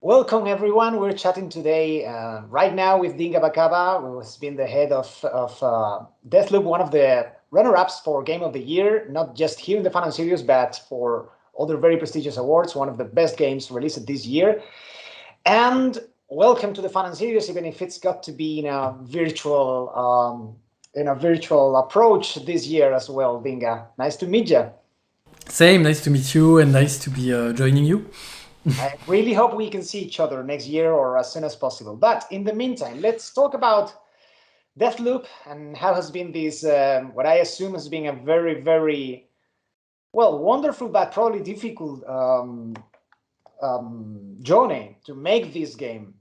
Welcome everyone. We're chatting today right now with Dinga Bakaba, who has been the head of Deathloop, one of the runner-ups for Game of the Year, not just here in the Fun and Serious, but for other very prestigious awards, one of the best games released this year. And welcome to the Fun and Serious, even if it's got to be in a virtual approach this year as well. Dinga, nice to meet you. Same, nice to meet you and nice to be joining you. I really hope we can see each other next year or as soon as possible. But in the meantime, let's talk about Deathloop and how has been this, what I assume has been a very, very, well, wonderful but probably difficult journey to make this game.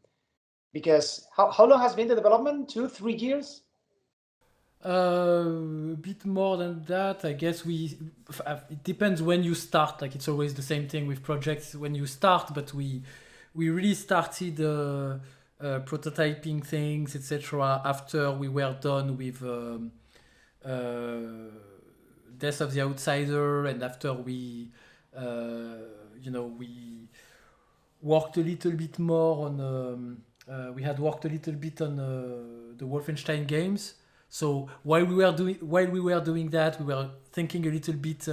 Because how long has been the development? 2, 3 years? A bit more than that, I guess it depends when you start. Like it's always the same thing with projects when you start, but we really started prototyping things, etc. After we were done with Death of the Outsider, and after we worked a little bit more on. We had worked a little bit on the Wolfenstein games. So while we were doing that, we were thinking a little bit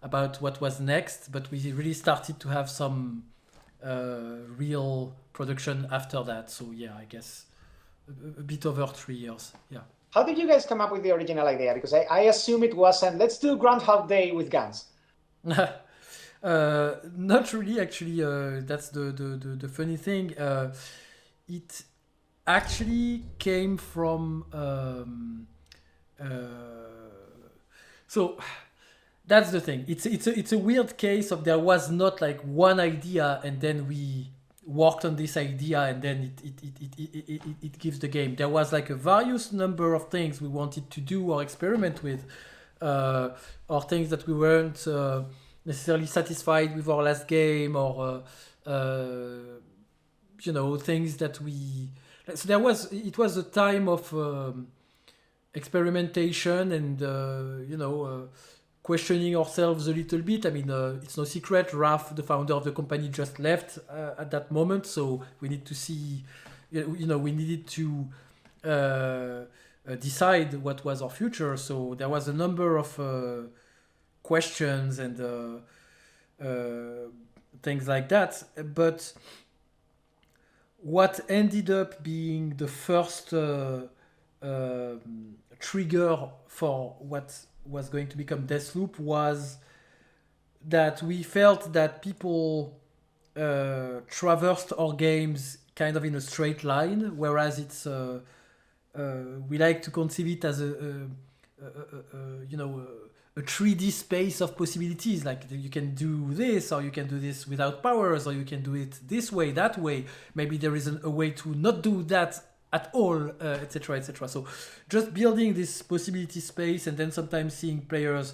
about what was next, but we really started to have some real production after that. So yeah, I guess a bit over 3 years. Yeah. How did you guys come up with the original idea? Because I assume it wasn't, let's do Groundhog Day with guns. Not really, actually. That's the funny thing. It actually came from. So that's the thing. It's a weird case of there was not like one idea and then we worked on this idea and then it gives the game. There was like a various number of things we wanted to do or experiment with, or things that we weren't necessarily satisfied with our last game, or things that we. So it was a time of experimentation and questioning ourselves a little bit. I mean, it's no secret. Raf, the founder of the company, just left at that moment, so we need to see. We needed to decide what was our future. So there was a number of questions and things like that. But what ended up being the first trigger for what was going to become Deathloop was that we felt that people traversed our games kind of in a straight line, whereas we like to conceive it as a 3D space of possibilities. Like you can do this, or you can do this without powers, or you can do it this way, that way. Maybe there is a way to not do that at all, etc., etc. So just building this possibility space and then sometimes seeing players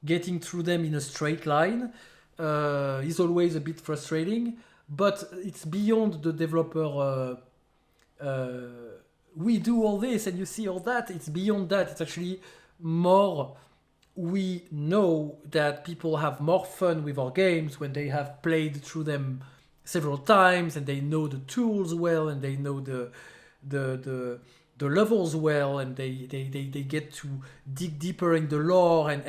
getting through them in a straight line is always a bit frustrating. But it's beyond the developer. We do all this and you see all that. It's beyond that. It's actually more. We know that people have more fun with our games when they have played through them several times and they know the tools well and they know the levels well, and they get to dig deeper in the lore and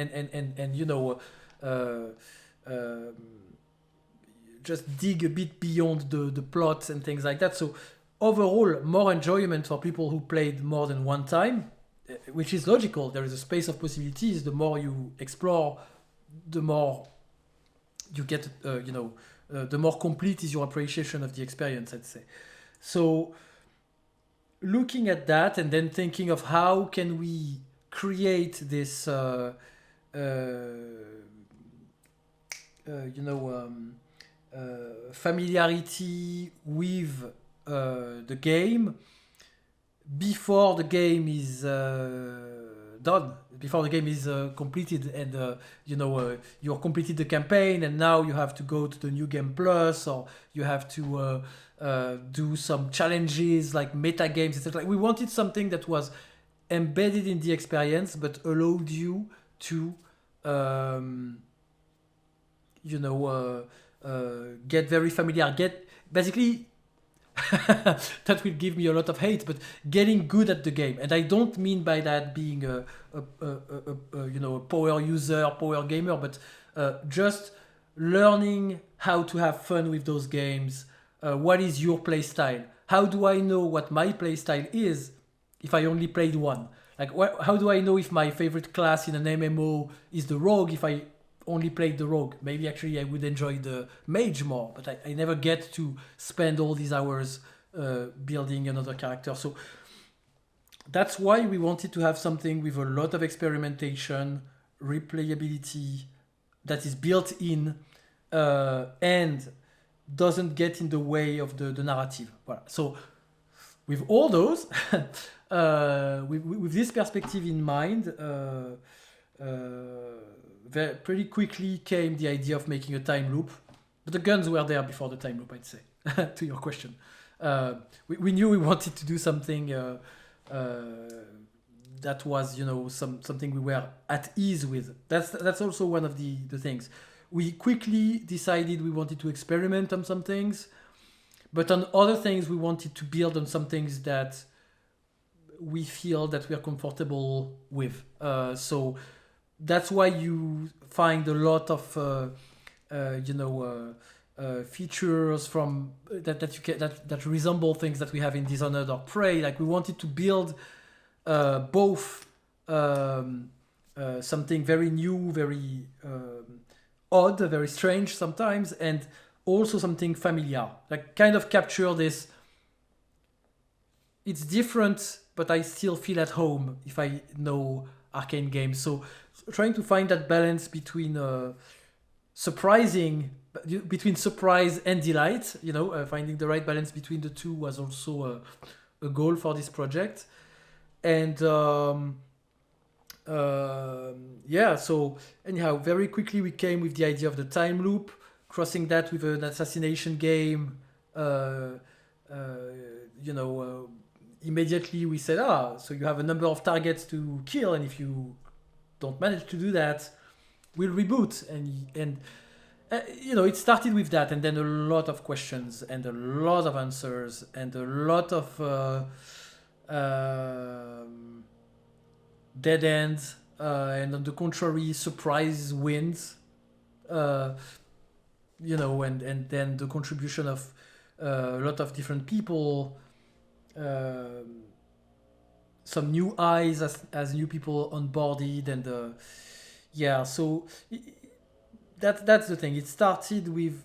just dig a bit beyond the plots and things like that. So overall, more enjoyment for people who played more than one time, which is logical. There is a space of possibilities. The more you explore, the more you get, the more complete is your appreciation of the experience, I'd say. So looking at that and then thinking of how can we create this familiarity with the game before the game is done, before the game is completed, and you've completed the campaign and now you have to go to the new game plus, or you have to do some challenges like meta games, etc. We wanted something that was embedded in the experience but allowed you to get very familiar, basically that will give me a lot of hate, but getting good at the game. And I don't mean by that being a power user, power gamer, but just learning how to have fun with those games. What is your play style? How do I know what my play style is if I only played one? Like, how do I know if my favorite class in an MMO is the rogue if I only played the rogue? Maybe actually I would enjoy the mage more, but I never get to spend all these hours building another character. So that's why we wanted to have something with a lot of experimentation, replayability that is built in and doesn't get in the way of the narrative. Voilà. So with all those, with this perspective in mind, pretty quickly came the idea of making a time loop. But the guns were there before the time loop, I'd say, to your question. We knew we wanted to do something that was, something we were at ease with. That's also one of the things. We quickly decided we wanted to experiment on some things, but on other things we wanted to build on some things that we feel that we are comfortable with. So that's why you find a lot of features from that resemble things that we have in Dishonored or Prey. Like we wanted to build both something very new, very odd, very strange sometimes, and also something familiar. Like kind of capture this. It's different, but I still feel at home if I know Arkane games. So trying to find that balance between surprise and delight, finding the right balance between the two was also a goal for this project. And so anyhow, very quickly we came with the idea of the time loop, crossing that with an assassination game. Immediately we said, so you have a number of targets to kill, and if you don't manage to do that, we'll reboot. And it started with that, and then a lot of questions and a lot of answers and a lot of dead ends, and on the contrary, surprise wins. And then the contribution of a lot of different people. Some new eyes as new people onboarded, and so that's the thing. It started with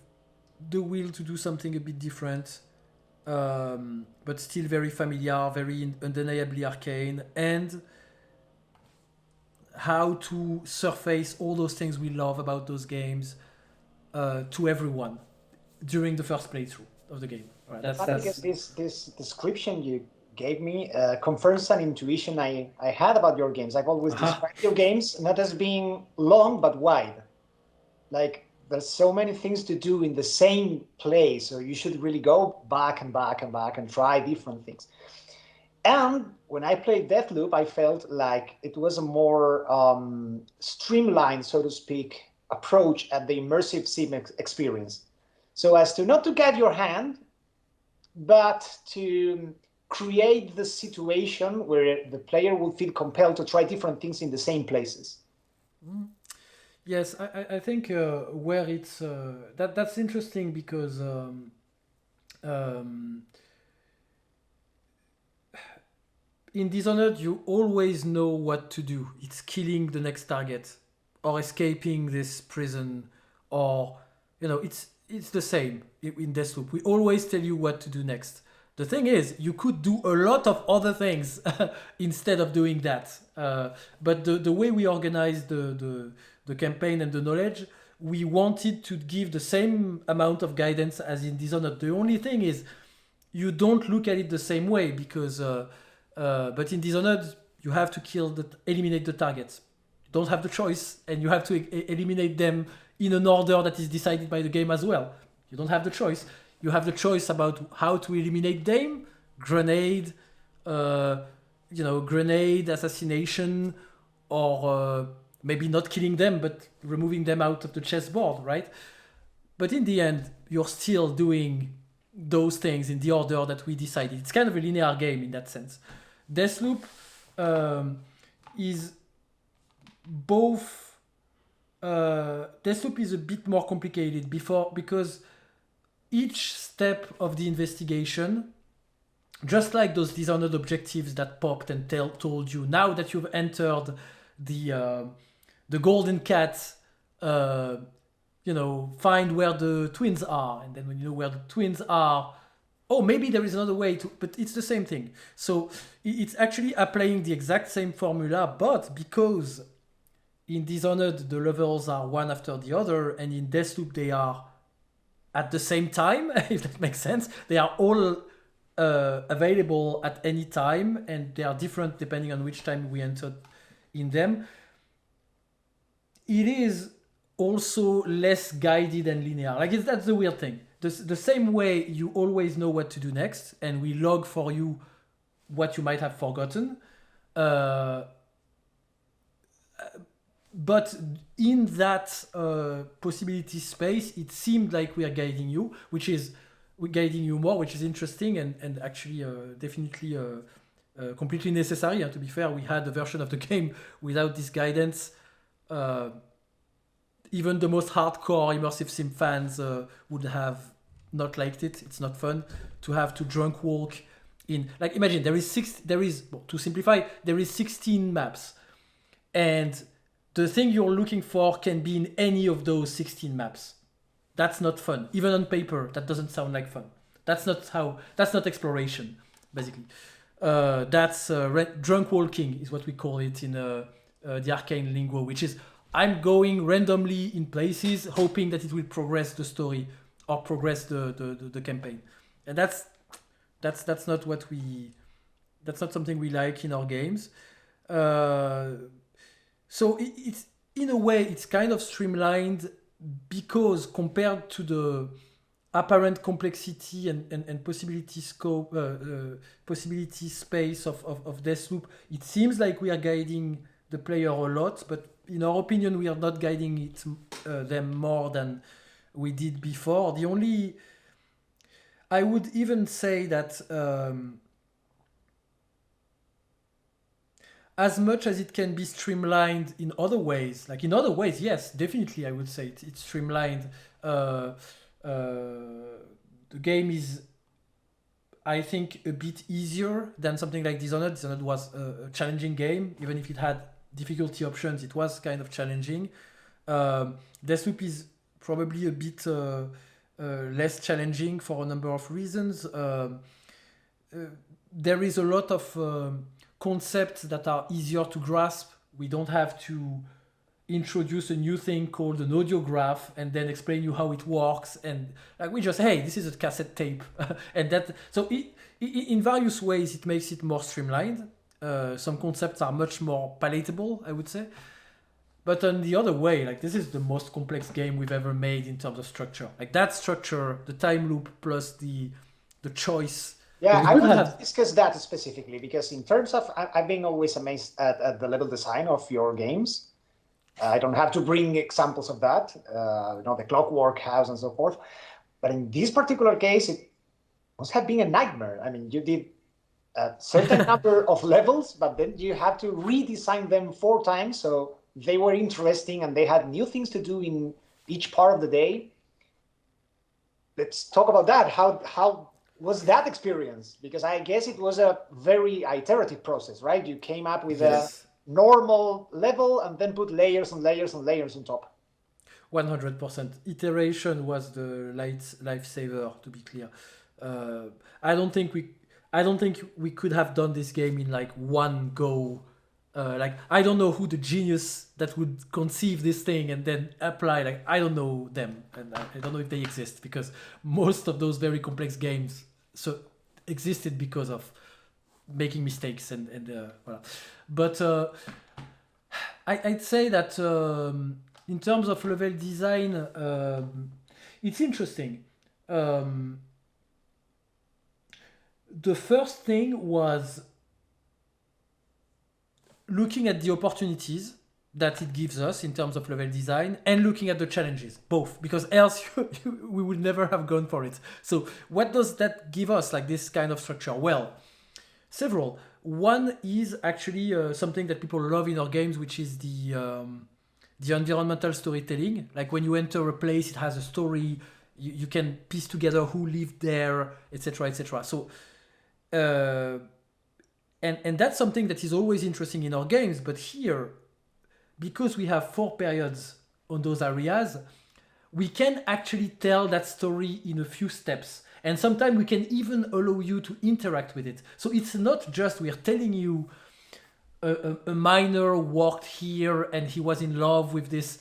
the will to do something a bit different, but still very familiar, very undeniably Arkane, and how to surface all those things we love about those games to everyone during the first playthrough of the game. Right, I guess this description you gave me confirms an intuition I had about your games. I've always described your games not as being long but wide. Like there's so many things to do in the same place, so you should really go back and back and back and try different things. And when I played Deathloop, I felt like it was a more streamlined, so to speak, approach at the immersive sim experience. So as to not to get your hand, but to create the situation where the player will feel compelled to try different things in the same places. Yes, I think where it's that's interesting because in Dishonored you always know what to do. It's killing the next target or escaping this prison, or it's the same in Deathloop. We always tell you what to do next. The thing is, you could do a lot of other things instead of doing that. But the way we organized the campaign and the knowledge, we wanted to give the same amount of guidance as in Dishonored. The only thing is, you don't look at it the same way because, but in Dishonored, you have to eliminate the targets. You don't have the choice, and you have to eliminate them in an order that is decided by the game as well. You don't have the choice. You have the choice about how to eliminate them: grenade, grenade, assassination, or maybe not killing them, but removing them out of the chessboard, right? But in the end, you're still doing those things in the order that we decided. It's kind of a linear game in that sense. Deathloop is both. Deathloop is a bit more complicated because each step of the investigation, just like those Dishonored objectives that popped and told you, now that you've entered the Golden Cat, find where the twins are, and then when you know where the twins are, oh, maybe there is another way to, but it's the same thing. So it's actually applying the exact same formula, but because in Dishonored the levels are one after the other, and in Deathloop they are at the same time, if that makes sense. They are all available at any time, and they are different depending on which time we entered in them. It is also less guided and linear. That's the weird thing. The same way you always know what to do next, and we log for you what you might have forgotten. But in that possibility space, it seemed like we are guiding you, we're guiding you more, which is interesting and actually definitely completely necessary. And to be fair, we had a version of the game without this guidance. Even the most hardcore immersive sim fans would have not liked it. It's not fun to have to drunk walk in. Like, imagine to simplify, there is 16 maps, and the thing you're looking for can be in any of those 16 maps. That's not fun. Even on paper, that doesn't sound like fun. That's not exploration, basically. That's drunk walking is what we call it in the Arkane lingo, which is I'm going randomly in places hoping that it will progress the story or progress the campaign. And that's not something we like in our games. So it's in a way it's kind of streamlined because compared to the apparent complexity and possibility scope, possibility space of Deathloop, it seems like we are guiding the player a lot, but in our opinion, we are not guiding them more than we did before. I would even say that as much as it can be streamlined in other ways, yes, definitely I would say it's streamlined. The game is, I think, a bit easier than something like Dishonored. Dishonored was a challenging game, even if it had difficulty options, it was kind of challenging. Deathloop is probably a bit less challenging for a number of reasons. There is a lot of concepts that are easier to grasp. We don't have to introduce a new thing called an audiograph and then explain you how it works, and we just, hey, this is a cassette tape. And that, so in various ways it makes it more streamlined. Some concepts are much more palatable, I would say. But on the other way, this is the most complex game we've ever made in terms of structure. That structure, the time loop plus the choice. Yeah, I want to discuss that specifically because in terms of, I've been always amazed at the level design of your games. I don't have to bring examples of that, the Clockwork House and so forth. But in this particular case, it must have been a nightmare. I mean, you did a certain number of levels, but then you have to redesign them 4 times. So they were interesting and they had new things to do in each part of the day. Let's talk about that. How was that experience? Because I guess it was a very iterative process, right? You came up with a normal level and then put layers and layers and layers on top. 100%. Iteration was the lifesaver, to be clear. I don't think we could have done this game in one go. I don't know who the genius that would conceive this thing and then apply. I don't know them, and I don't know if they exist, because most of those very complex games existed because of making mistakes and voilà. But I'd say that in terms of level design, it's interesting. The first thing was looking at the opportunities that it gives us in terms of level design and looking at the challenges, both, because else we would never have gone for it. So what does that give us, like this kind of structure? Well, several. One is actually something that people love in our games, which is the environmental storytelling. Like when you enter a place, it has a story. You can piece together who lived there, etc., etc. So, and that's something that is always interesting in our games. But here, because we have 4 periods on those areas, we can actually tell that story in a few steps. And sometimes we can even allow you to interact with it. So it's not just we're telling you a miner walked here and he was in love with this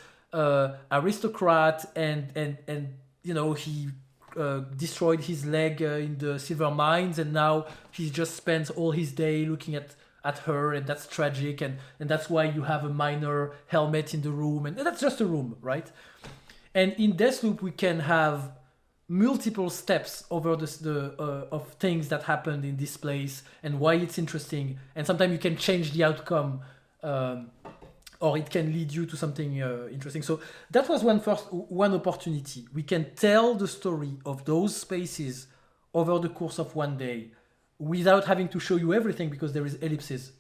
aristocrat and he destroyed his leg in the silver mines, and now he just spends all his day looking at her, and that's tragic, and that's why you have a miner helmet in the room, and that's just a room, right? And in Deathloop we can have multiple steps over of things that happened in this place and why it's interesting, and sometimes you can change the outcome, or it can lead you to something interesting. So that was one opportunity. We can tell the story of those spaces over the course of one day without having to show you everything, because there is ellipses.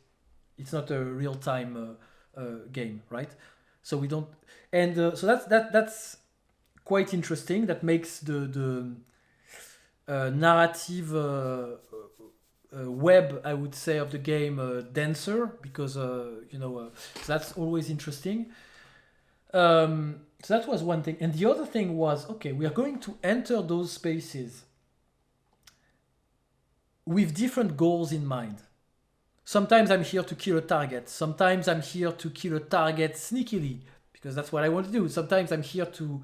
It's not a real-time game, right? So we don't, and so that's quite interesting. That makes the narrative web, I would say, of the game denser, because so that's always interesting. So that was one thing, and the other thing was, okay, we are going to enter those spaces with different goals in mind. Sometimes I'm here to kill a target. Sometimes I'm here to kill a target sneakily, because that's what I want to do. Sometimes I'm here to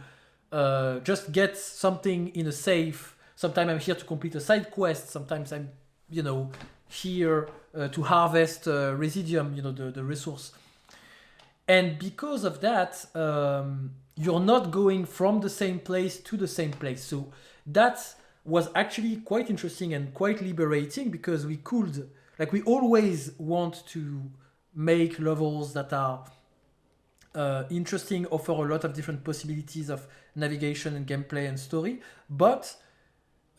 just get something in a safe. Sometimes I'm here to complete a side quest. Sometimes I'm, here to harvest residium, the resource. And because of that, you're not going from the same place to the same place. So that was actually quite interesting and quite liberating, because we could, we always want to make levels that are interesting, offer a lot of different possibilities of navigation and gameplay and story. But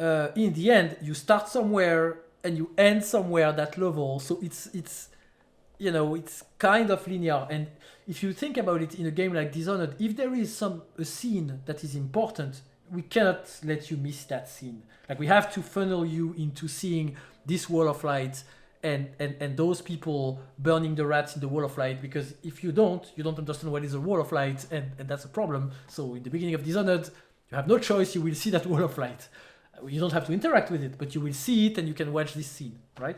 in the end, you start somewhere and you end somewhere, that level. So it's kind of linear. And if you think about it, in a game like Dishonored, if there is a scene that is important, we cannot let you miss that scene. We have to funnel you into seeing this wall of light and those people burning the rats in the wall of light, because if you don't understand what is a wall of light, and that's a problem. So in the beginning of Dishonored, you have no choice, you will see that wall of light. You don't have to interact with it, but you will see it and you can watch this scene, right?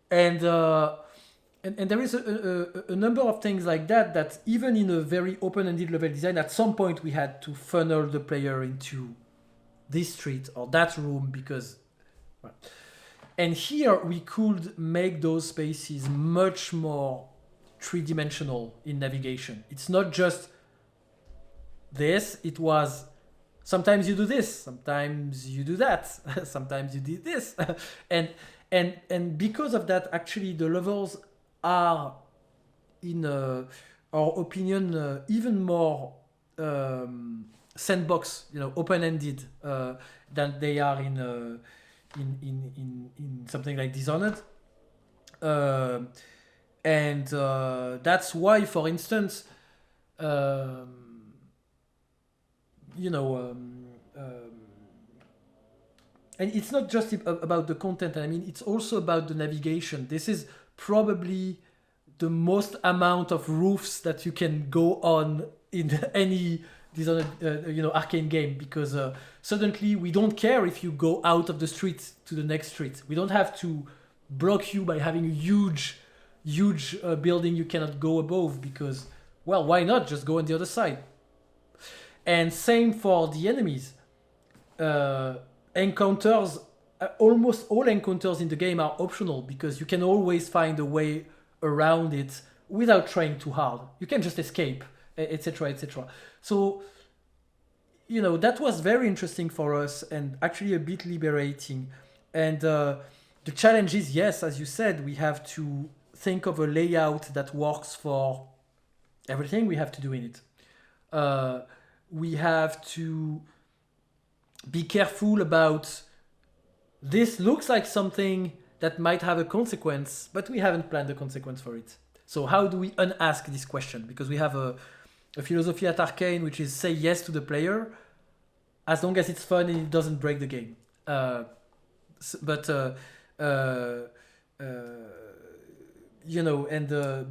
And there is a number of things like that even in a very open-ended level design, at some point we had to funnel the player into this street or that room, because... Well, and here we could make those spaces much more three-dimensional in navigation. It's not just this, it was sometimes you do this, sometimes you do that, sometimes you did this. and because of that, actually the levels are, in our opinion, even more sandbox, open-ended than they are in something like Dishonored. And that's why, for instance, and it's not just about the content, I mean, it's also about the navigation. This is probably the most amount of roofs that you can go on in any Dishonored, Arkane game, because suddenly we don't care if you go out of the street to the next street. We don't have to block you by having a huge building you cannot go above, because, well, why not just go on the other side? And same for the enemies. Encounters, almost all encounters in the game are optional, because you can always find a way around it without trying too hard. You can just escape, etc., etc. So, that was very interesting for us and actually a bit liberating. And the challenge is, yes, as you said, we have to think of a layout that works for everything we have to do in it. We have to be careful about this looks like something that might have a consequence, but we haven't planned a consequence for it. So how do we unask this question? Because we have a philosophy at Arkane which is say yes to the player as long as it's fun and it doesn't break the game. But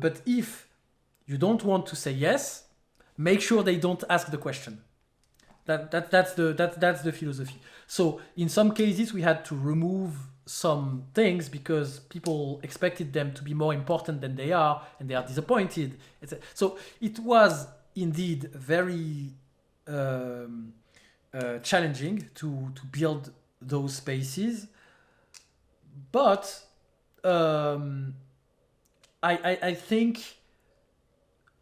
but if you don't want to say yes, make sure they don't ask the question. That's the philosophy. So in some cases we had to remove some things because people expected them to be more important than they are, and they are disappointed. So it was indeed very challenging to build those spaces, but I think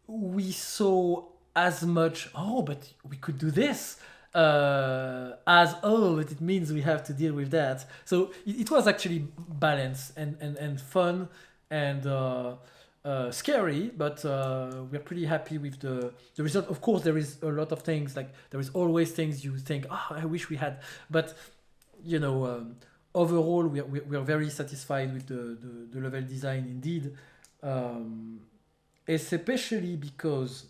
we saw as much but we could do this as but it means we have to deal with that. So it was actually balanced and fun and scary, but we're pretty happy with the result. Of course, there is a lot of things, like there is always things you think, I wish we had, but overall we're very satisfied with the level design indeed, especially because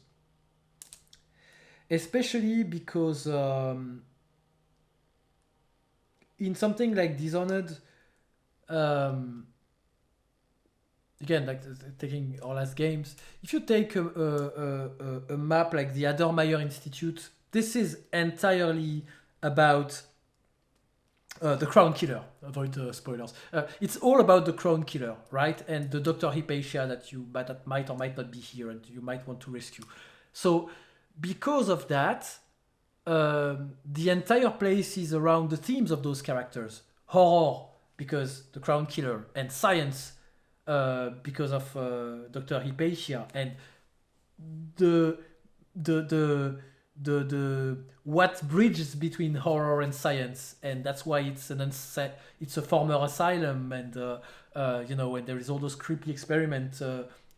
in something like Dishonored, again, like taking our last games, if you take a map like the Adermeyer Institute, this is entirely about the Crown Killer. Avoid spoilers. It's all about the Crown Killer, right? And the Dr. Hypatia that might or might not be here and you might want to rescue. So because of that, the entire place is around the themes of those characters. Horror, because the Crown Killer, and science, because of Dr. Hypatia, and the what bridges between horror and science, and that's why it's a former asylum, and and there is all those creepy experiment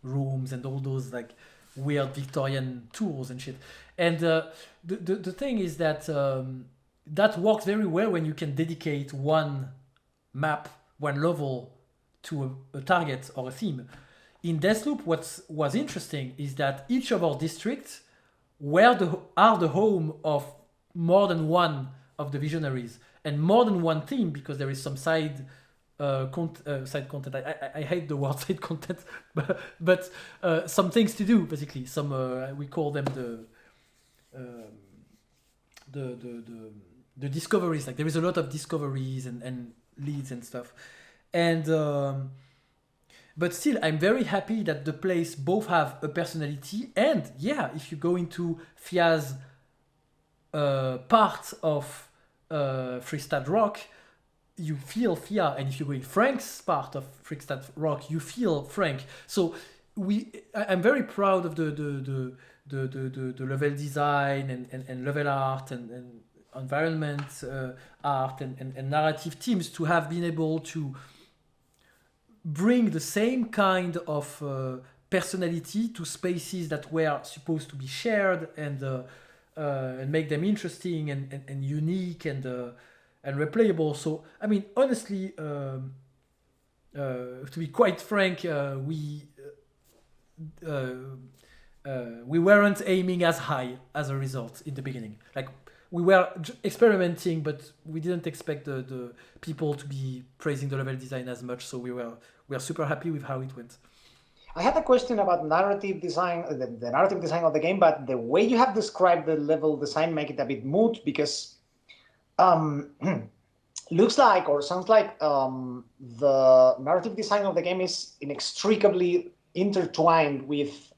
rooms and all those like weird Victorian tools and shit. And the thing is that that works very well when you can dedicate one map, one level to a target or a theme. In Deathloop, what was interesting is that each of our districts are the home of more than one of the visionaries and more than one theme, because there is some side content. I hate the word side content, but some things to do basically. Some we call them the discoveries. Like there is a lot of discoveries and leads and stuff, and but still, I'm very happy that the place both have a personality, and if you go into Fia's part of Freestad Rock, you feel Fia, and if you go in Frank's part of Freestad Rock, you feel Frank. So I'm very proud of the level design and level art and environment art and narrative teams to have been able to bring the same kind of personality to spaces that were supposed to be shared and make them interesting and unique and replayable. So I mean, honestly, to be quite frank, we weren't aiming as high as a result in the beginning. Like we were experimenting, but we didn't expect the people to be praising the level design as much. So we are super happy with how it went. I had a question about narrative design, the narrative design of the game, but the way you have described the level design make it a bit moot, because looks like or sounds like the narrative design of the game is inextricably intertwined with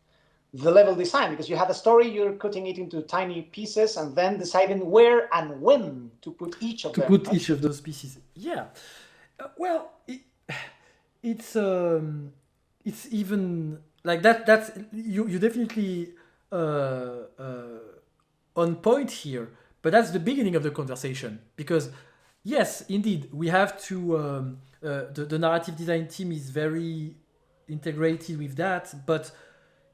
the level design, because you have a story, you're cutting it into tiny pieces and then deciding where and when to put each of them. To put each of those pieces. Yeah. Well, it's even like that. That's you definitely on point here, but that's the beginning of the conversation, because yes, indeed, we have to the narrative design team is very integrated with that, but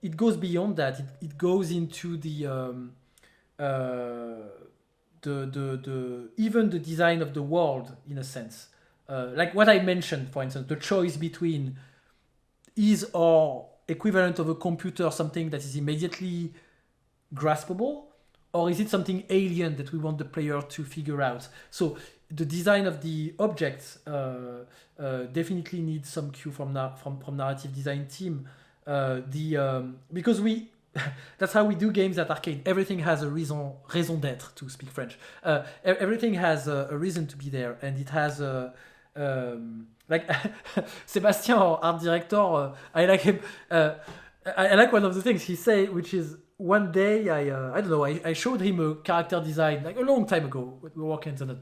it goes beyond that. It goes into uh, the even the design of the world in a sense. Like what I mentioned, for instance, the choice between is our equivalent of a computer something that is immediately graspable, or is it something alien that we want the player to figure out? So the design of the objects definitely needs some cue from narrative design team. Because we that's how we do games at Arkane. Everything has a raison d'être, to speak French. Everything has a reason to be there, and it has a like Sebastian, our art director. I like him. I like one of the things he said, which is one day I don't know, I showed him a character design like a long time ago. We were working on it.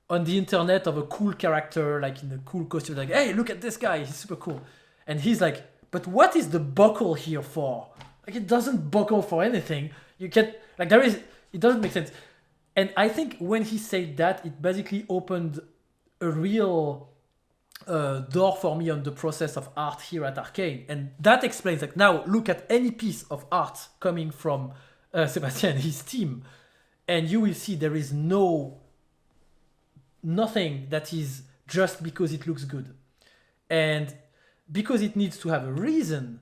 On the internet of a cool character, like in a cool costume, like, hey, look at this guy, he's super cool. And he's like, but what is the buckle here for? Like, it doesn't buckle for anything. You can, like, it doesn't make sense. And I think when he said that, it basically opened a real door for me on the process of art here at Arkane. And that explains, like, now look at any piece of art coming from Sebastian and his team, and you will see there is nothing that is just because it looks good. And because it needs to have a reason,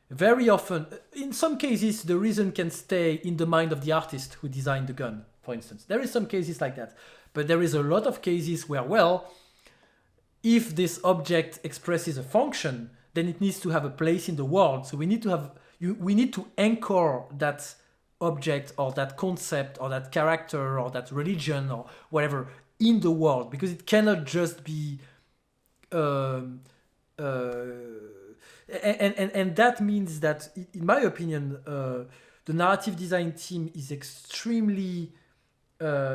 very often, in some cases, the reason can stay in the mind of the artist who designed the gun, for instance. There is some cases like that. But there is a lot of cases where, well, if this object expresses a function, then it needs to have a place in the world. So we need to anchor that object or that concept or that character or that religion or whatever in the world, because it cannot just be and that means that, in my opinion, the narrative design team is extremely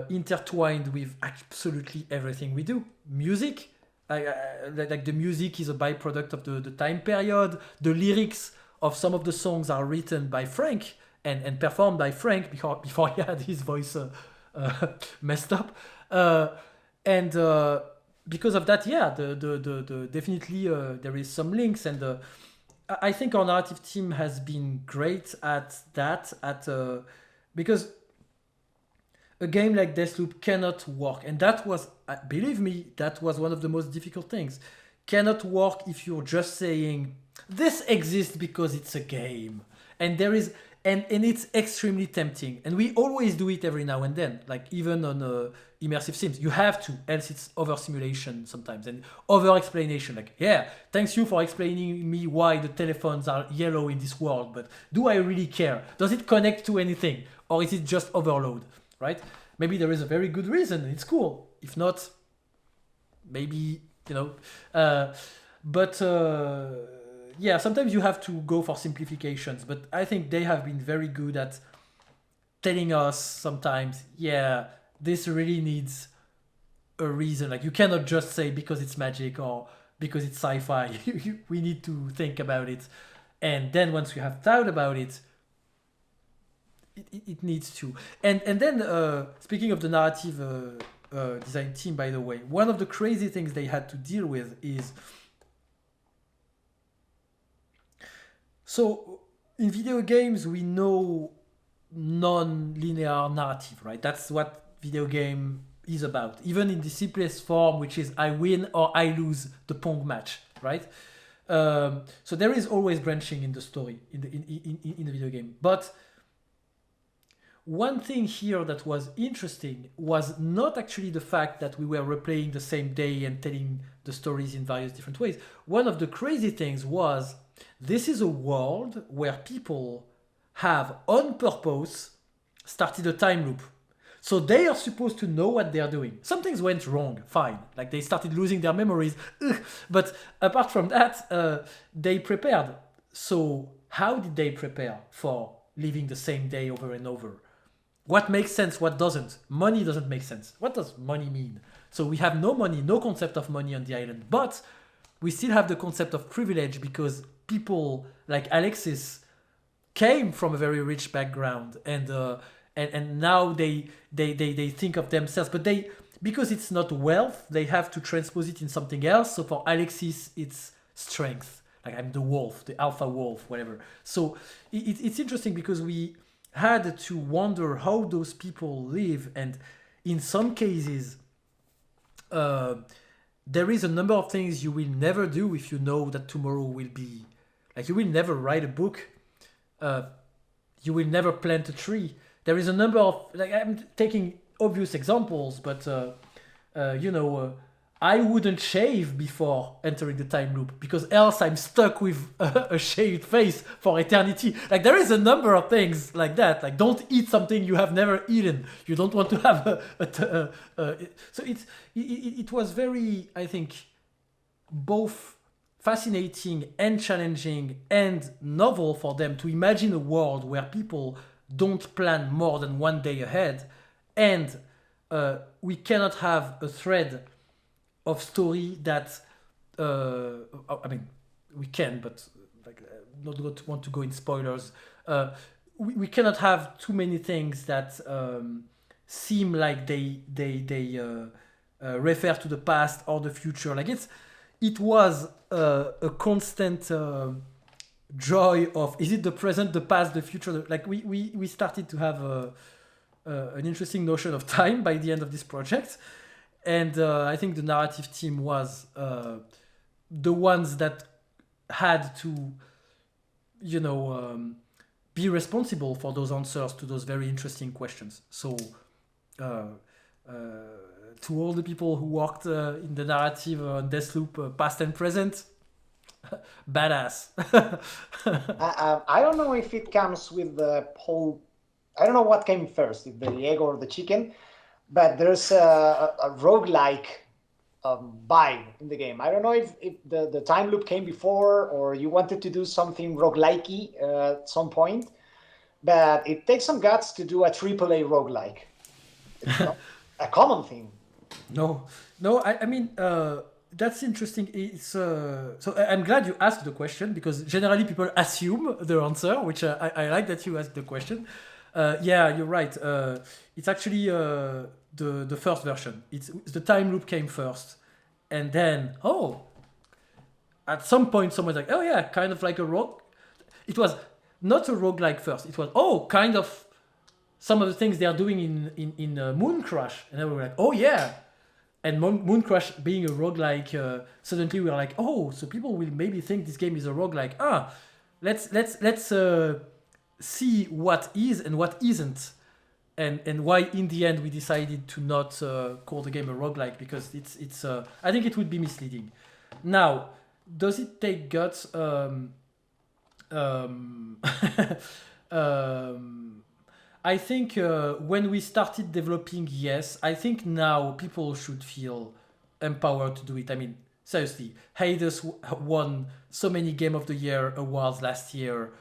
intertwined with absolutely everything we do. Music, like the music is a byproduct of the time period. The lyrics of some of the songs are written by Frank and performed by Frank before he had his voice messed up. And because of that, yeah, the definitely there is some links, and I think our narrative team has been great at that. Because a game like Deathloop cannot work, and that was, believe me, that was one of the most difficult things. Cannot work if you're just saying this exists because it's a game, and there is. And it's extremely tempting. And we always do it every now and then. Like even on immersive sims. You have to, else it's over simulation sometimes. And over explanation. Like, yeah, thanks you for explaining me why the telephones are yellow in this world. But do I really care? Does it connect to anything? Or is it just overload? Right? Maybe there is a very good reason. It's cool. If not, maybe, but... yeah, sometimes you have to go for simplifications, but I think they have been very good at telling us sometimes, yeah, this really needs a reason. Like, you cannot just say because it's magic or because it's sci-fi. We need to think about it. And then once you have thought about it, it needs to. And then, speaking of the narrative design team, by the way, one of the crazy things they had to deal with is... So, in video games, we know non-linear narrative, right? That's what video game is about. Even in the simplest form, which is I win or I lose the Pong match, right? So there is always branching in the story in the video game. But one thing here that was interesting was not actually the fact that we were replaying the same day and telling the stories in various different ways. One of the crazy things was... this is a world where people have, on purpose, started a time loop. So they are supposed to know what they are doing. Some things went wrong, fine. Like they started losing their memories. But apart from that, they prepared. So how did they prepare for living the same day over and over? What makes sense, what doesn't? Money doesn't make sense. What does money mean? So we have no money, no concept of money on the island. But we still have the concept of privilege because people like Alexis came from a very rich background, and now they think of themselves, but because it's not wealth, they have to transpose it in something else. So for Alexis, it's strength. like I'm the wolf, the alpha wolf, whatever. So it's interesting because we had to wonder how those people live, and in some cases, uh, there is a number of things you will never do if you know that tomorrow will be like you will never write a book, uh, you will never plant a tree. There is a number of like I'm taking obvious examples, but you know, I wouldn't shave before entering the time loop because else I'm stuck with a shaved face for eternity. Like there is a number of things like that. Like don't eat something you have never eaten. You don't want to have so it was very, I think, both fascinating and challenging and novel for them to imagine a world where people don't plan more than one day ahead, and we cannot have a thread of story that I mean we can, but like not want to go in spoilers. We cannot have too many things that seem like they refer to the past or the future. Like it was a constant joy of is it the present, the past, the future. Like we started to have an interesting notion of time by the end of this project, and I think the narrative team was the ones that had to, you know, be responsible for those answers to those very interesting questions. So uh, uh, to all the people who worked in the narrative on Deathloop, past and present, badass. I don't know if it comes with the whole. I don't know what came first, if the egg or the chicken, but there's a roguelike vibe in the game. I don't know if the time loop came before or you wanted to do something roguelikey at some point, but it takes some guts to do a AAA roguelike. It's not a common thing. No. I mean, that's interesting. It's so I'm glad you asked the question because generally people assume the answer, which I like that you asked the question. Yeah, you're right. It's actually the first version. It's the time loop came first, and then at some point someone's like, oh yeah, kind of like a rogue. It was not a roguelike first. It was kind of some of the things they are doing in Moon Crash, and then we were like, oh yeah. And Moon Crash being a roguelike, suddenly we were like, oh, so people will maybe think this game is a roguelike. Let's see what is and what isn't, and why in the end we decided to not call the game a roguelike because it's I think it would be misleading. Now, does it take guts? I think when we started developing, yes. I think now people should feel empowered to do it. I mean, seriously, Hades won so many Game of the Year awards last year.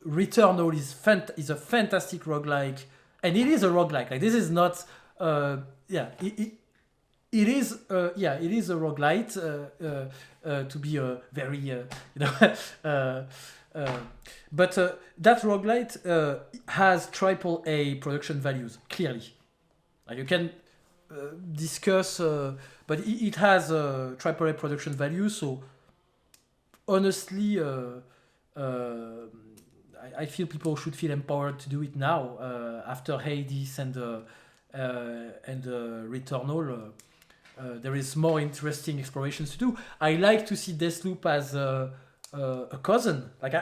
Returnal is a fantastic roguelike, and it is a roguelike. Like this is not, it is, it is a roguelite to be a very, but that roguelite has AAA production values clearly. You can discuss, but it has AAA production values. So honestly, I feel people should feel empowered to do it now after Hades and Returnal. There is more interesting explorations to do. I like to see Deathloop as a cousin. Like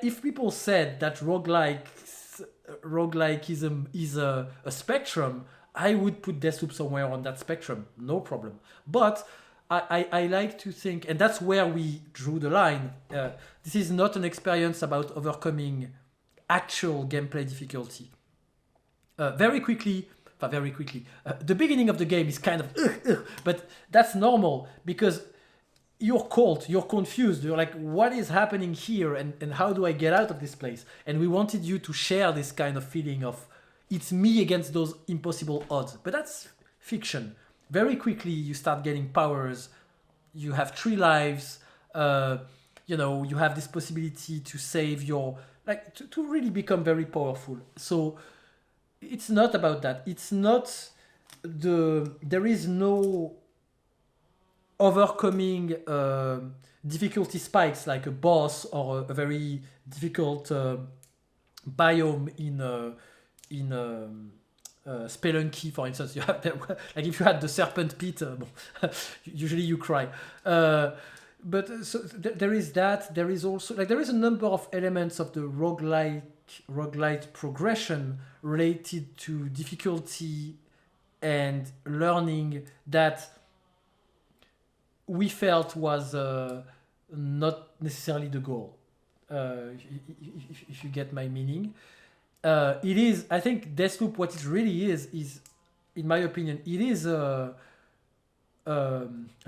if people said that roguelikeism is a spectrum, I would put Deathloop somewhere on that spectrum, no problem. But I like to think, and that's where we drew the line. This is not an experience about overcoming actual gameplay difficulty. Very quickly, the beginning of the game is kind of, but that's normal because you're cold, you're confused, you're like, what is happening here, and how do I get out of this place? And we wanted you to share this kind of feeling of, it's me against those impossible odds. But that's fiction. Very quickly, you start getting powers. You have 3 lives. You have this possibility to save your... to really become very powerful. So it's not about that. It's not there is no overcoming difficulty spikes like a boss or a very difficult biome in Spelunky, for instance. You have like if you had the serpent pit, usually you cry. But so there is that. There is also like there is a number of elements of the roguelite progression related to difficulty and learning that we felt was not necessarily the goal. If you get my meaning, it is. I think Deathloop, what it really is, in my opinion, it is an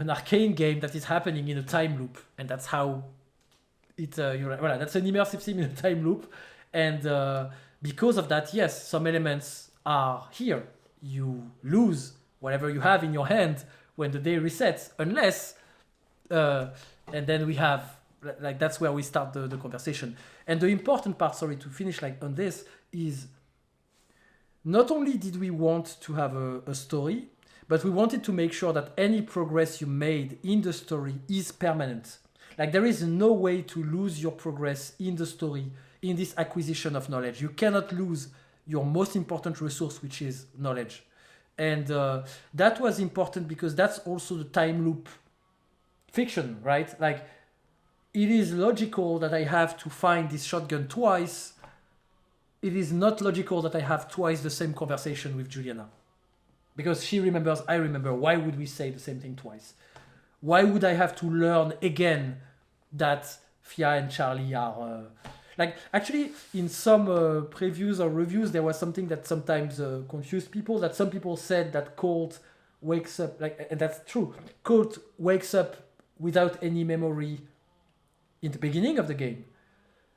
arcane game that is happening in a time loop, and that's how it. Voilà, that's an immersive sim in a time loop, and because of that, yes, some elements are here. You lose whatever you have in your hand when the day resets, unless, and then we have like that's where we start the conversation. And the important part, sorry, to finish like on this is not only did we want to have a story, but we wanted to make sure that any progress you made in the story is permanent. Like there is no way to lose your progress in the story, in this acquisition of knowledge. You cannot lose your most important resource, which is knowledge. And that was important because that's also the time loop fiction, right? Like it is logical that I have to find this shotgun twice. It is not logical that I have twice the same conversation with Juliana. Because she remembers, I remember. Why would we say the same thing twice? Why would I have to learn again that Fia and Charlie are... like, actually, in some previews or reviews, there was something that sometimes confused people, that some people said that Colt wakes up, like, and that's true. Colt wakes up without any memory in the beginning of the game.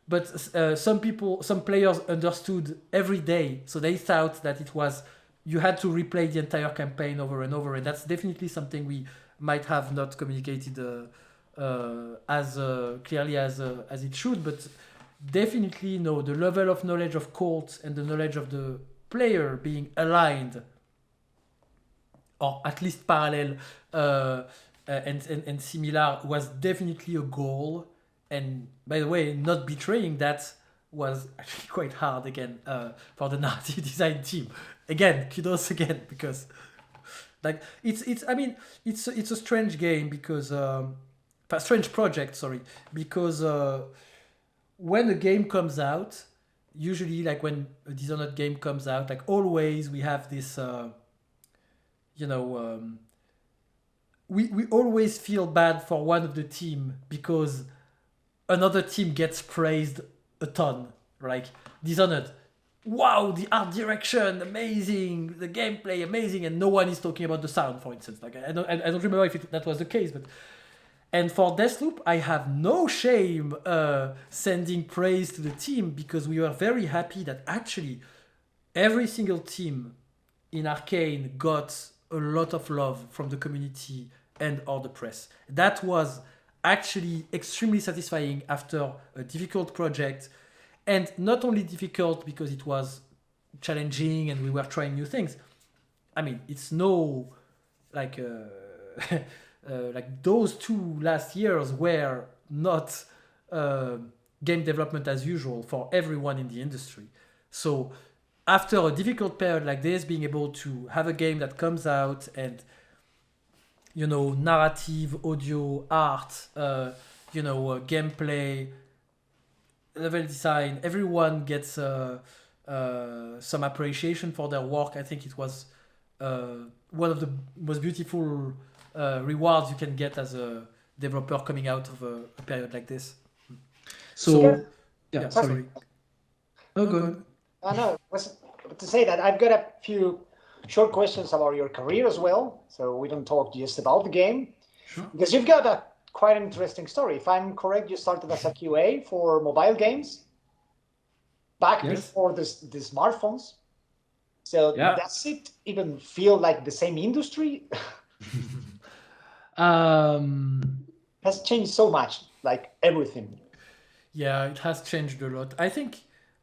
But some players understood every day, so they thought that it was... you had to replay the entire campaign over and over, and that's definitely something we might have not communicated as clearly as it should, but definitely no, the level of knowledge of Colt and the knowledge of the player being aligned, or at least parallel and similar, was definitely a goal. And by the way, not betraying that was actually quite hard again for the narrative design team. Again, kudos again, because like it's a strange game because a strange project, sorry, because when a game comes out, usually like when a Dishonored game comes out, like always we have this we always feel bad for one of the team because another team gets praised a ton. Like Dishonored, wow, the art direction amazing, the gameplay amazing, and no one is talking about the sound, for instance. Like I don't remember if that was the case, but and for Deathloop, I have no shame sending praise to the team because we were very happy that actually every single team in Arkane got a lot of love from the community and or the press. That was actually extremely satisfying after a difficult project. And not only difficult because it was challenging and we were trying new things. I mean, it's no like like those 2 last years were not game development as usual for everyone in the industry. So after a difficult period like this, being able to have a game that comes out and narrative, audio, art, gameplay, level design, everyone gets some appreciation for their work. I think it was one of the most beautiful rewards you can get as a developer coming out of a period like this. So, yeah, sorry. Oh, good. No, was to say that I've got a few short questions about your career as well, so we don't talk just about the game. Sure. Because you've got a quite an interesting story. If I'm correct, you started as a QA for mobile games back before the smartphones. So does it even feel like the same industry? Has changed so much, like everything. Yeah, it has changed a lot. I think,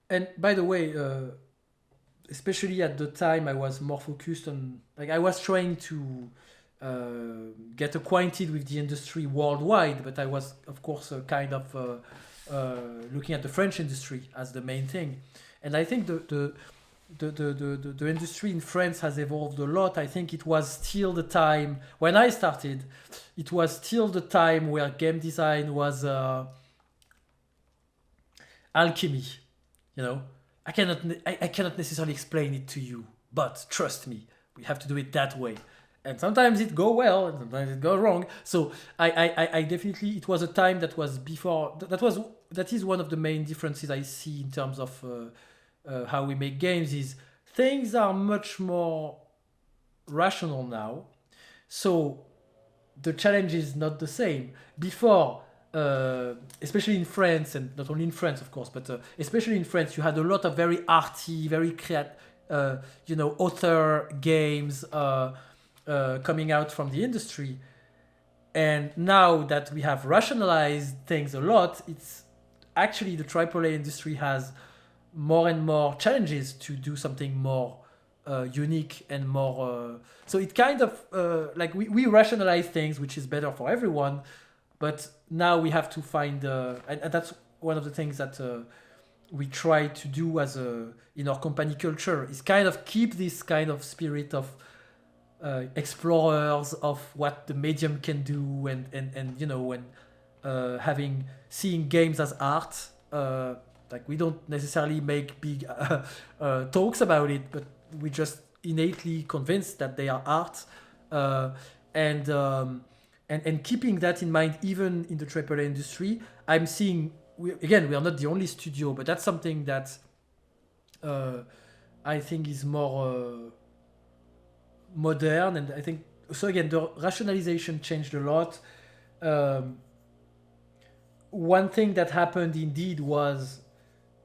and by the way, especially at the time, I was more focused on, like, I was trying to get acquainted with the industry worldwide, but I was, of course, kind of looking at the French industry as the main thing. And I think the industry in France has evolved a lot. I think it was still the time when I started. It was still the time where game design was alchemy. You know, I cannot necessarily explain it to you, but trust me, we have to do it that way. And sometimes it go well, and sometimes it go wrong. So I definitely, it was a time that was before. That is one of the main differences I see in terms of how we make games. Is things are much more rational now. So the challenge is not the same. Before, especially in France, and not only in France, of course, but especially in France, you had a lot of very arty, very creative, author games coming out from the industry. And now that we have rationalized things a lot, it's actually the AAA industry has more and more challenges to do something more unique and more. So it kind of like we rationalize things, which is better for everyone. But now we have to find, and that's one of the things that we try to do as in our company culture, is kind of keep this kind of spirit of explorers of what the medium can do, and seeing games as art. Like we don't necessarily make big talks about it, but we just innately convinced that they are art, and keeping that in mind even in the AAA industry. I'm seeing we are not the only studio, but that's something that I think is more modern, and I think so. Again, the rationalization changed a lot. One thing that happened indeed was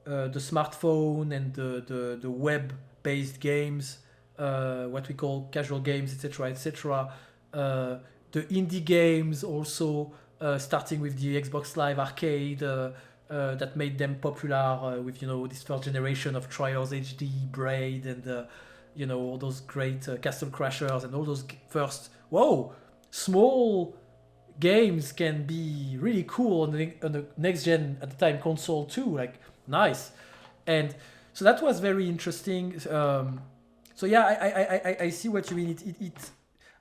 the smartphone and the web-based games, what we call casual games, etc., etc. The indie games also, starting with the Xbox Live Arcade, that made them popular with this first generation of Trials HD, Braid, and all those great Castle Crashers, and all those first small games can be really cool on the next gen, at the time, console too. Like, nice. And so that was very interesting. So yeah, I see what you mean.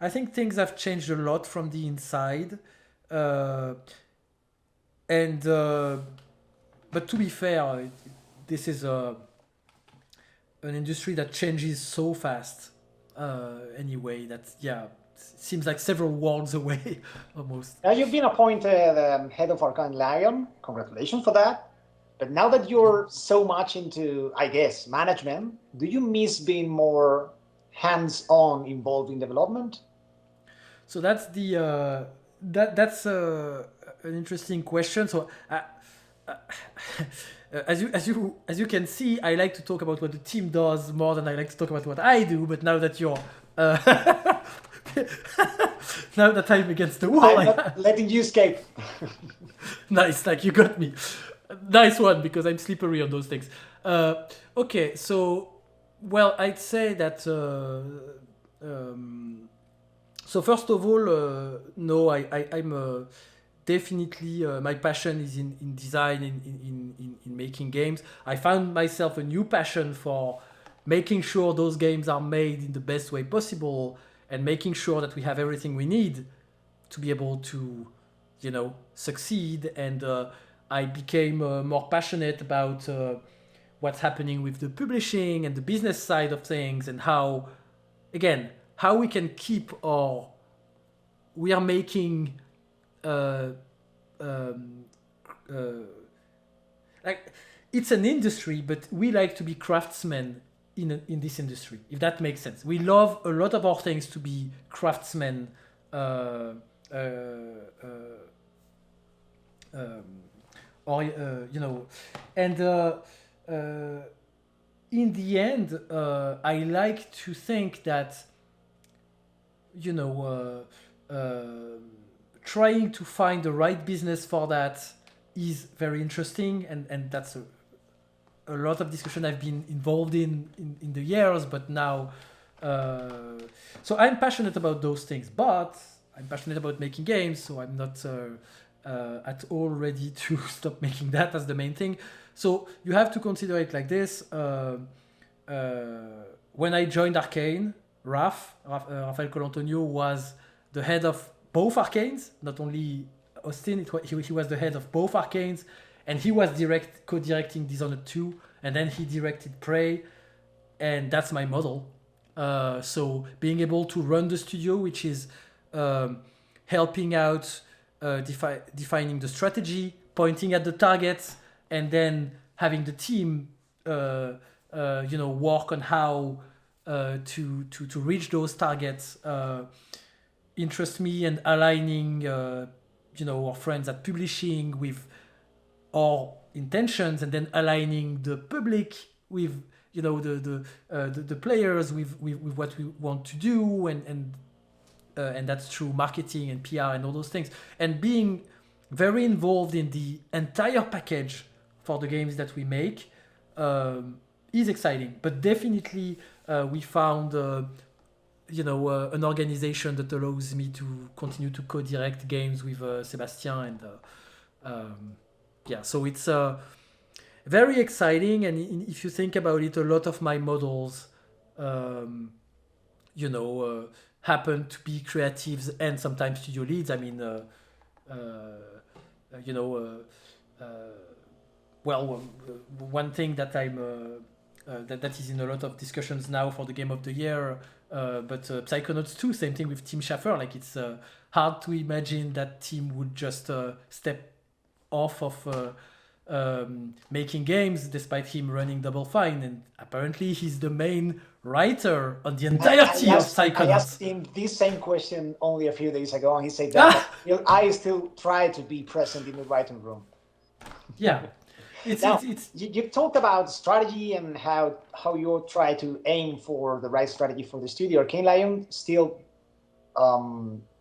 I think things have changed a lot from the inside, but to be fair, this is an industry that changes so fast. Anyway, that seems like several worlds away almost. Now you've been appointed head of Arkane Lyon. Congratulations for that. But now that you're so much into, I guess, management, do you miss being more hands-on involved in development? So that's that's an interesting question. So as you can see, I like to talk about what the team does more than I like to talk about what I do. But now that you're now that I'm against the wall, I'm not letting you escape. Nice, like you got me. Nice one, because I'm slippery on those things. Okay, so I'd say that. So first of all, no, I'm definitely my passion is in design, in making games. I found myself a new passion for making sure those games are made in the best way possible, and making sure that we have everything we need to be able to, succeed. And I became more passionate about what's happening with the publishing and the business side of things, and how we can keep we are making like, it's an industry, but we like to be craftsmen in this industry, if that makes sense. We love a lot of our things to be craftsmen, and in the end, I like to think that trying to find the right business for that is very interesting, and that's a lot of discussion I've been involved in the years. But now, so I'm passionate about those things, but I'm passionate about making games, so I'm not at all ready to stop making that as the main thing. So you have to consider it like this. When I joined Arkane, Rafael Colantonio was the head of both Arkanes, not only Austin, he was the head of both Arkanes, and he was co-directing Dishonored 2, and then he directed Prey, and that's my model. So being able to run the studio, which is helping out, defining the strategy, pointing at the targets, and then having the team, work on how to reach those targets, interests me, and aligning, our friends at publishing with our intentions, and then aligning the public with the players with what we want to do, and that's through marketing and PR and all those things, and being very involved in the entire package for the games that we make is exciting. But definitely we found an organization that allows me to continue to co-direct games with Sébastien, and so it's very exciting. And if you think about it, a lot of my models happen to be creatives and sometimes studio leads. I mean, one thing that I'm that is in a lot of discussions now for the game of the year, but Psychonauts 2, same thing with Tim Schafer. Like, it's hard to imagine that Tim would just step off of making games, despite him running Double Fine, and apparently he's the main writer on the entirety of Psychonauts. I asked him this same question only a few days ago, and he said that I still try to be present in the writing room. Yeah. You talked about strategy and how you try to aim for the right strategy for the studio. Arkane Lyon still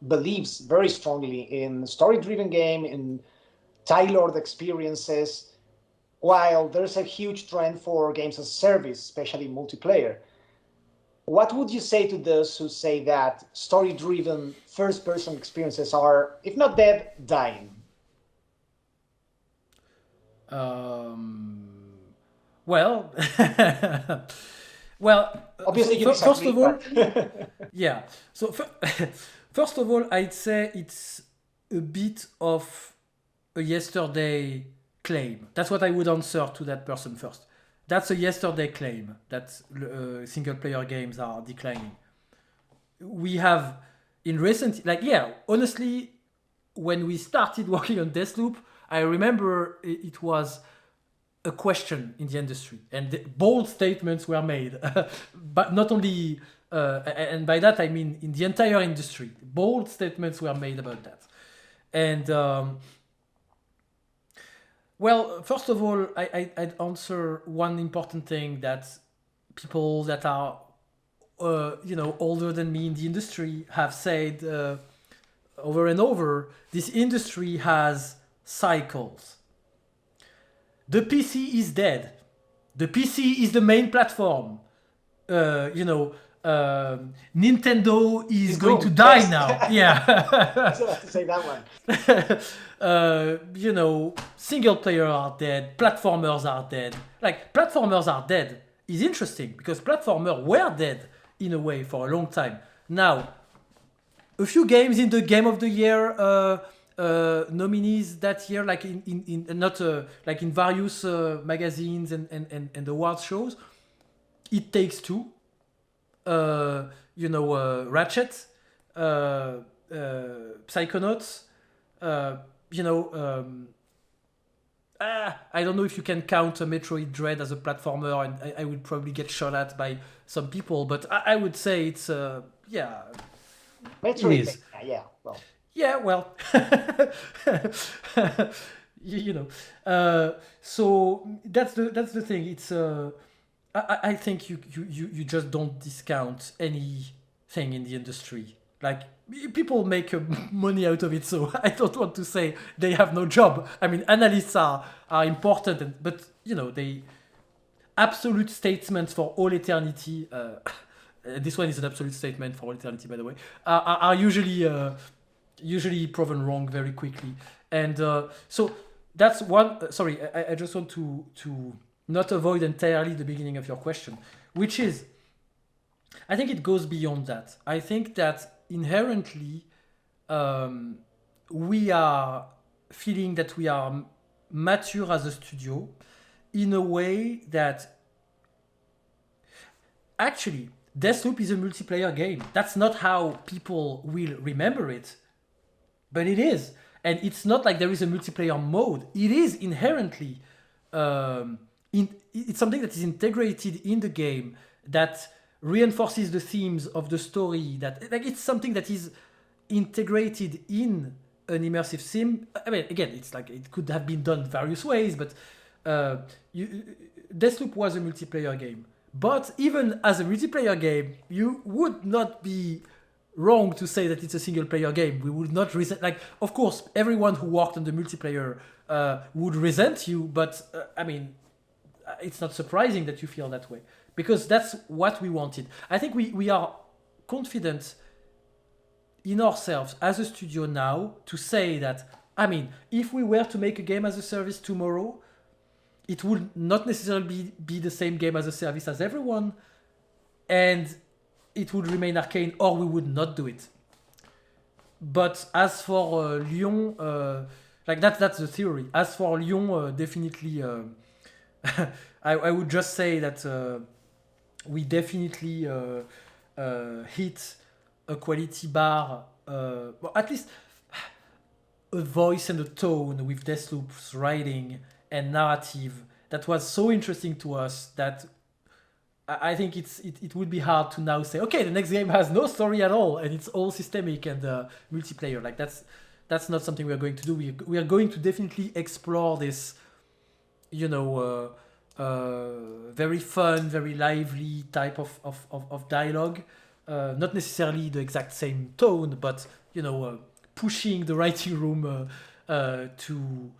believes very strongly in story-driven game, in tailored experiences, while there's a huge trend for games as a service, especially multiplayer. What would you say to those who say that story-driven first-person experiences are, if not dead, dying? Well, obviously, you first disagree, of all, yeah. So first of all, I'd say it's a bit of a yesterday claim. That's what I would answer to that person first. That's a yesterday claim that single-player games are declining. We have in recent, honestly, when we started working on Deathloop, I remember it was a question in the industry, and bold statements were made, but not only, and by that I mean in the entire industry, bold statements were made about that. And first of all, I'd answer one important thing that people that are, older than me in the industry have said over and over. This industry has cycles. The PC is dead. The PC is the main platform. Nintendo is going to die now. Yeah. I was about to say that one. Single player are dead. Platformers are dead. Like, platformers are dead is interesting because platformers were dead in a way for a long time. Now, a few games in the Game of the Year nominees that year, like in not like in various magazines and awards shows. It Takes Two, Ratchet, Psychonauts, I don't know if you can count a Metroid Dread as a platformer, and I would probably get shot at by some people, but I would say it's Metroid, it is. Yeah, well. Yeah, well, so that's the thing. It's I think you just don't discount anything in the industry. Like, people make money out of it, so I don't want to say they have no job. I mean, analysts are important, but they absolute statements for all eternity. This one is an absolute statement for all eternity, by the way. Are usually usually proven wrong very quickly. And so that's one. Sorry, I just want to not avoid entirely the beginning of your question, which is, I think it goes beyond that. I think that inherently we are feeling that we are mature as a studio in a way that actually Deathloop is a multiplayer game. That's not how people will remember it, but it is. And it's not like there is a multiplayer mode. It is inherently it's something that is integrated in the game that reinforces the themes of the story. That like it's something that is integrated in an immersive sim. I mean, again, it's like it could have been done various ways, but Deathloop was a multiplayer game. But even as a multiplayer game, you would not be wrong to say that it's a single player game. We would not resent, like, of course, everyone who worked on the multiplayer would resent you, but I mean, it's not surprising that you feel that way because that's what we wanted. I think we are confident in ourselves as a studio now to say that, I mean, if we were to make a game as a service tomorrow, it would not necessarily be the same game as a service as everyone, and it would remain Arkane, or we would not do it. But as for Lyon, like that's the theory. As for Lyon, definitely, I would just say that we definitely hit a quality bar, well, at least a voice and a tone with Deathloop's writing and narrative that was so interesting to us that I think it would be hard to now say, okay, the next game has no story at all and it's all systemic and multiplayer. Like that's not something we are going to do. We are going to definitely explore this, very fun, very lively type of dialogue. Not necessarily the exact same tone, but pushing the writing room to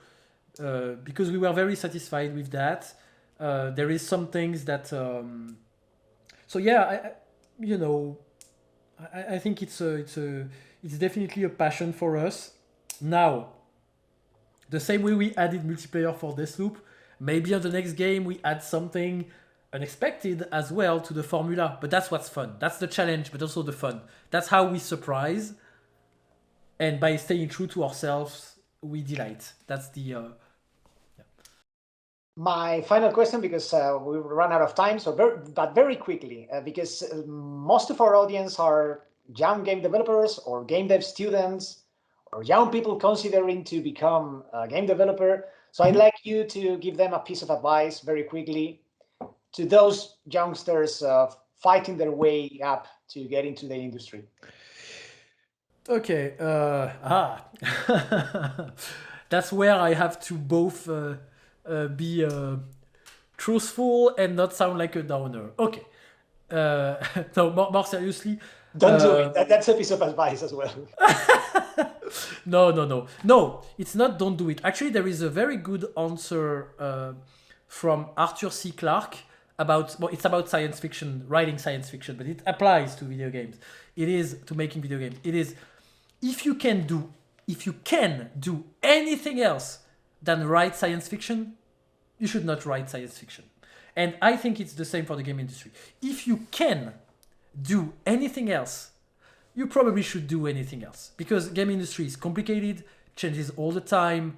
because we were very satisfied with that. There is some things that so yeah, I think it's definitely a passion for us. Now, the same way we added multiplayer for Deathloop, maybe on the next game we add something unexpected as well to the formula. But that's what's fun. That's the challenge, but also the fun. That's how we surprise. And by staying true to ourselves, we delight. That's the My final question, because we run out of time, but very quickly, because most of our audience are young game developers or game dev students or young people considering to become a game developer. So I'd like you to give them a piece of advice very quickly to those youngsters fighting their way up to get into the industry. okay. That's where I have to both be truthful and not sound like a downer. Okay. No, more seriously. Don't do it. That's a piece of advice as well. No, it's not don't do it. Actually, there is a very good answer from Arthur C. Clarke it's about science fiction, writing science fiction, but it applies to video games. It is to making video games. It is if you can do anything else than write science fiction, you should not write science fiction. And I think it's the same for the game industry. If you can do anything else, you probably should do anything else. Because game industry is complicated, changes all the time,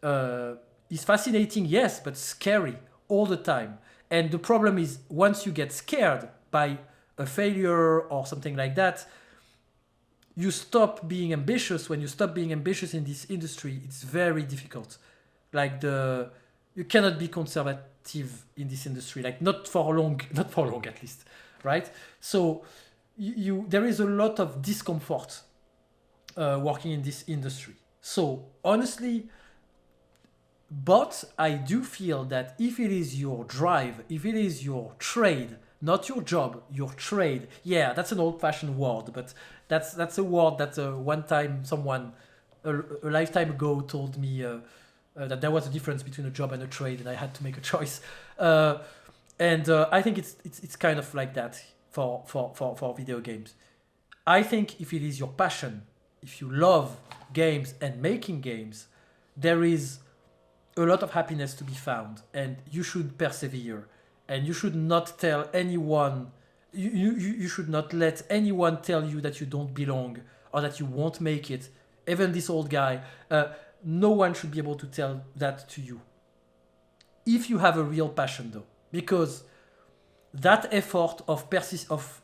is fascinating, yes, but scary all the time. And the problem is once you get scared by a failure or something like that, you stop being ambitious. When you stop being ambitious in this industry, it's very difficult. Like you cannot be conservative in this industry, like not for long at least, right? So there is a lot of discomfort working in this industry. So honestly, but I do feel that if it is your drive, if it is your trade, not your job, your trade. Yeah, that's an old-fashioned word, but that's a word that one time someone a lifetime ago told me that there was a difference between a job and a trade, and I had to make a choice. And I think it's kind of like that for video games. I think if it is your passion, if you love games and making games, there is a lot of happiness to be found, and you should persevere, and you should not tell anyone. You should not let anyone tell you that you don't belong or that you won't make it. Even this old guy, no one should be able to tell that to you. If you have a real passion, though, because that effort of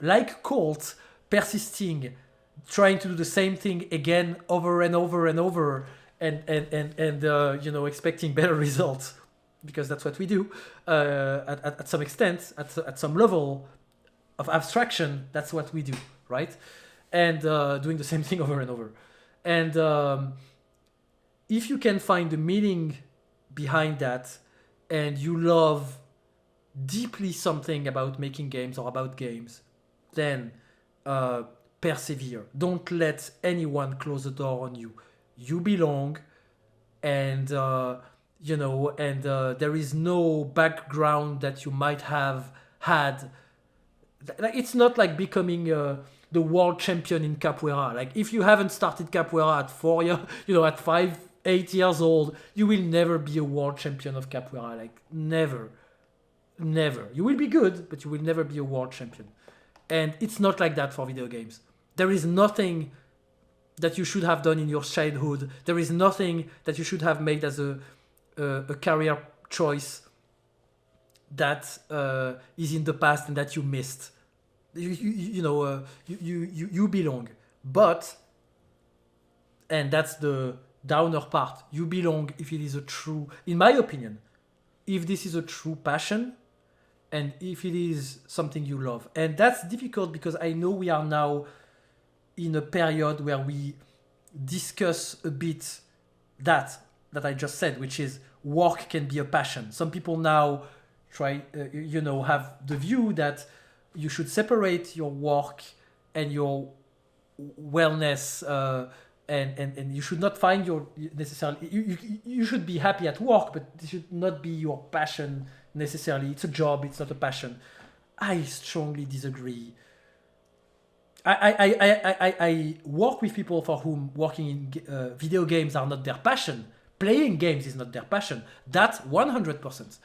like Colt, persisting, trying to do the same thing again over and over and over, and expecting better results, because that's what we do at some extent, at some level of abstraction. That's what we do, right? And doing the same thing over and over. And if you can find the meaning behind that, and you love deeply something about making games or about games, then persevere. Don't let anyone close the door on you. You belong, and there is no background that you might have had. Like, it's not like becoming the world champion in capoeira. Like, if you haven't started capoeira at 4 years, at 5, 8 years old, you will never be a world champion of capoeira. Like, never. You will be good, but you will never be a world champion. And it's not like that for video games. There is nothing that you should have done in your childhood. There is nothing that you should have made as a career choice that is in the past and that you missed. You belong. But, and that's the downer part, you belong if it is a true, in my opinion, if this is a true passion, and if it is something you love. And that's difficult because I know we are now in a period where we discuss a bit that I just said, which is work can be a passion. Some people now have the view that you should separate your work and your wellness, and you should not find your necessarily. You should be happy at work, but it should not be your passion necessarily. It's a job. It's not a passion. I strongly disagree. I work with people for whom working in video games are not their passion. Playing games is not their passion. That's 100%.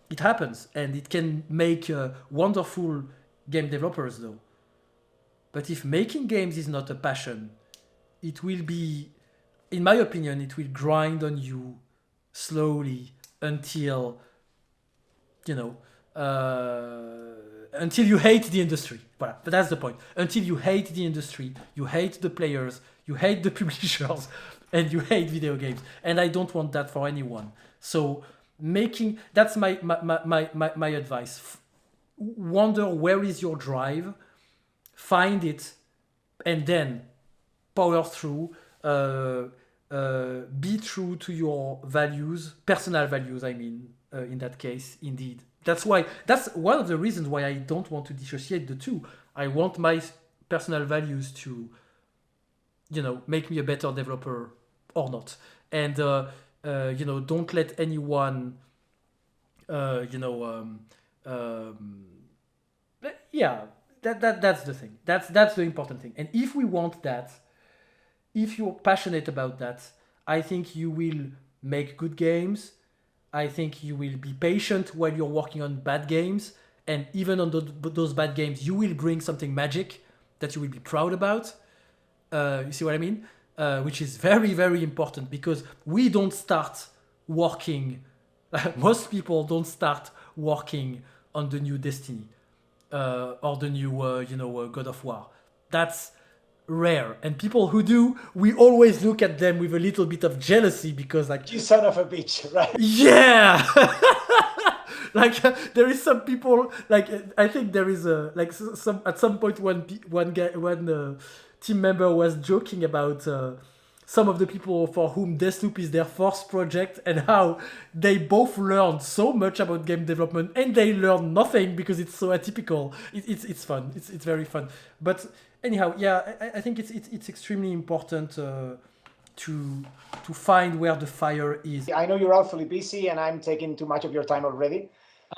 It happens, and it can make wonderful game developers, though. But if making games is not a passion, it will be, in my opinion, it will grind on you slowly until, until you hate the industry. Voilà, but that's the point. Until you hate the industry, you hate the players, you hate the publishers, and you hate video games. And I don't want that for anyone. So that's my advice. Wonder where is your drive, find it, and then power through. Be true to your values, personal values, I mean, in that case, indeed. That's one of the reasons why I don't want to dissociate the two. I want my personal values to, make me a better developer or not. And, don't let anyone, that's the thing. That's the important thing. And if we want that, if you're passionate about that, I think you will make good games. I think you will be patient while you're working on bad games. And even on those bad games, you will bring something magic that you will be proud about. You see what I mean? Which is very, very important, because we don't start working, most people don't start working on the new Destiny or the new, God of War. That's rare. And people who do, we always look at them with a little bit of jealousy, because like, you son of a bitch, right? Yeah. Like there is some people, like I think there is some at some point one team member was joking about some of the people for whom Deathloop is their first project, and how they both learned so much about game development and they learn nothing because it's so atypical. It's fun. It's very fun. But anyhow, yeah, I think it's extremely important to find where the fire is. I know you're awfully busy and I'm taking too much of your time already.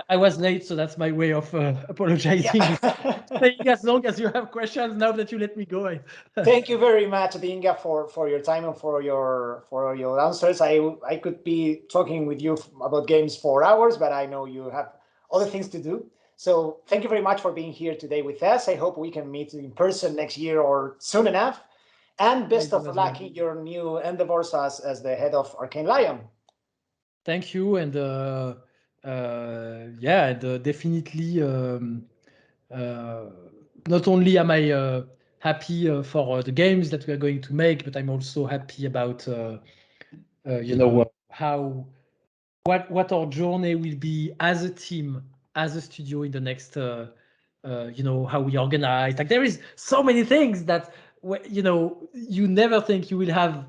I was late, so that's my way of apologizing. Yeah. Staying as long as you have questions. Now that you let me go, Thank you very much, Dinga, for your time and for your answers. I could be talking with you about games for hours, but I know you have other things to do. So thank you very much for being here today with us. I hope we can meet in person next year or soon enough. And I best do of as luck well. in your new endeavors as the head of Arkane Lyon. Thank you, and yeah, and definitely. Not only am I happy for the games that we are going to make, but I'm also happy about how what our journey will be as a team, as a studio in the next how we organize. Like there is so many things that you never think you will have.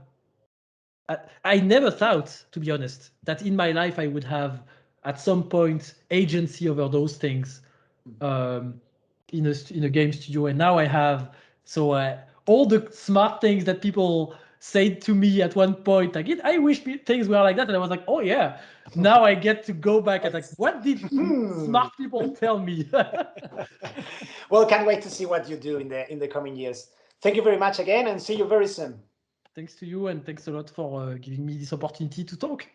I never thought, to be honest, that in my life I would have at some point agency over those things um, in a game studio, and now I have. So all the smart things that people said to me at one point, like I wish things were like that, and I was like, oh yeah. Now I get to go back and like, what did smart people tell me? Well, can't wait to see what you do in the coming years. Thank you very much again, and see you very soon. Thanks to you, and thanks a lot for giving me this opportunity to talk.